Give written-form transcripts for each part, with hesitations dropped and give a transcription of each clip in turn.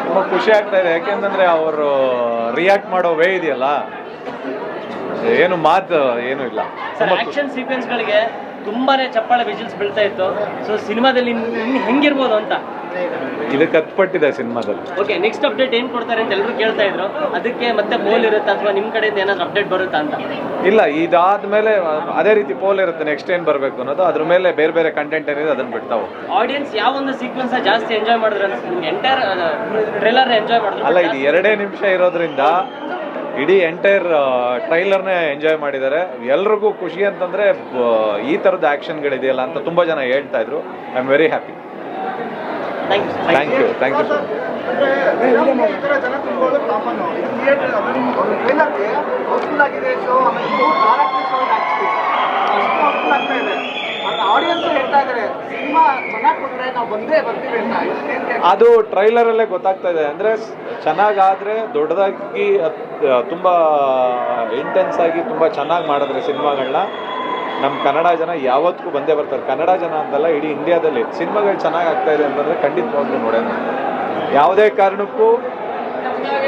ತುಂಬ ಖುಷಿ ಆಗ್ತಾ ಇದೆ. ಯಾಕೆಂತಂದ್ರೆ ಅವರು ರಿಯಾಕ್ಟ್ ಮಾಡೋ ವೇ ಇದೆಯಲ್ಲ, ಏನು ಮಾತು ಏನು ಇಲ್ಲ. ಆಕ್ಷನ್ ಸೀಕ್ವೆನ್ಸ್ ಗಳಿಗೆ ತುಂಬಾನೇ ಚಪ್ಪಾಳೆ ವಿಜಿಲ್ಸ್ ಬೀಳ್ತಾ ಇತ್ತು. ಸೊ ಸಿನಿಮಾದಲ್ಲಿ ಹೆಂಗಿರ್ಬೋದು ಅಂತ ಇದು ಕತ್ಪಟ್ಟಿದೆ ಸಿನಿಮಾದಲ್ಲಿ. ಓಕೆ, ನೆಕ್ಸ್ಟ್ ಅಪ್ಡೇಟ್ ಏನ್ ಕೊಡ್ತಾರೆ ಅಂತ ಎಲ್ಲರೂ ಕೇಳ್ತಾ ಇದ್ರು. ಅದಕ್ಕೆ ಮತ್ತೆ ಪೋಲ್ ಇರುತ್ತೆ ಅಥವಾ ನಿಮ್ ಕಡೆಯಿಂದ ಏನಾದ್ರು ಅಪ್ಡೇಟ್ ಬರುತ್ತಾ ಅಂತ? ಇಲ್ಲ, ಇದಾದ್ಮೇಲೆ ಅದೇ ರೀತಿ ಪೋಲ್ ಇರುತ್ತೆ. ನೆಕ್ಸ್ಟ್ ಏನ್ ಬರ್ಬೇಕು ಅನ್ನೋದು ಅದ್ರ ಮೇಲೆ ಬೇರೆ ಬೇರೆ ಕಂಟೆಂಟ್ ಏನಿದೆ ಅದನ್ನ ಬಿಡ್ತಾವೆ. ಆಡಿಯನ್ಸ್ ಯಾವ ಒಂದು ಸೀಕ್ವೆನ್ಸ್ ಜಾಸ್ತಿ ಎಂಜಾಯ್ ಮಾಡಿದ್ರು ಅನ್ಸುತ್ತೆ? ಎಂಟೈರ್ ಟ್ರೇಲರ್ ಎಂಜಾಯ್ ಮಾಡಿದ್ರು? ಅಲ್ಲ, ಇದು 2 ನಿಮಿಷ ಇರೋದ್ರಿಂದ ಇಡೀ ಎಂಟೈರ್ ಟ್ರೈಲರ್ನೇ ಎಂಜಾಯ್ ಮಾಡಿದ್ದಾರೆ. ಎಲ್ರಿಗೂ ಖುಷಿ ಅಂತಂದ್ರೆ ಈ ಥರದ ಆ್ಯಕ್ಷನ್ಗಳಿದೆಯಲ್ಲ ಅಂತ ತುಂಬ ಜನ ಹೇಳ್ತಾ ಇದ್ರು. I am very happy. Thank you so ಅದು ಟ್ರೈಲರಲ್ಲೇ ಗೊತ್ತಾಗ್ತಾ ಇದೆ. ಅಂದರೆ ಚೆನ್ನಾಗಾದರೆ ದೊಡ್ಡದಾಗಿ ತುಂಬ ಇಂಟೆನ್ಸ್ ಆಗಿ ತುಂಬ ಚೆನ್ನಾಗಿ ಮಾಡಿದ್ರೆ ಸಿನಿಮಾಗಳನ್ನ ನಮ್ಮ ಕನ್ನಡ ಜನ ಯಾವತ್ತಿಗೂ ಬಂದೇ ಬರ್ತಾರೆ. ಕನ್ನಡ ಜನ ಅಂತಲ್ಲ, ಇಡೀ ಇಂಡಿಯಾದಲ್ಲಿ ಸಿನಿಮಾಗಳು ಚೆನ್ನಾಗಿ ಆಗ್ತಾ ಇದೆ ಅಂತಂದರೆ ಖಂಡಿತವಾಗ್ಲೂ ನೋಡೋಣ. ಯಾವುದೇ ಕಾರಣಕ್ಕೂ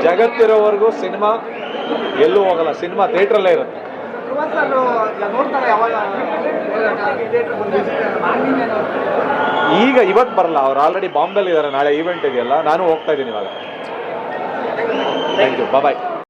ಜಗತ್ತಿರೋವರೆಗೂ ಸಿನಿಮಾ ಎಲ್ಲೂ ಹೋಗಲ್ಲ. ಸಿನಿಮಾ ಥಿಯೇಟ್ರಲ್ಲೇ ಇರುತ್ತೆ. ಈಗ ಇವತ್ತು ಬರಲ್ಲ, ಅವ್ರು ಆಲ್ರೆಡಿ ಬಾಂಬೆಲಿ ಇದ್ದಾರೆ. ನಾಳೆ ಈವೆಂಟ್ ಇದೆಯಲ್ಲ, ನಾನು ಹೋಗ್ತಾ ಇದ್ದೀನಿ ಇವಾಗ. Thank you, bye.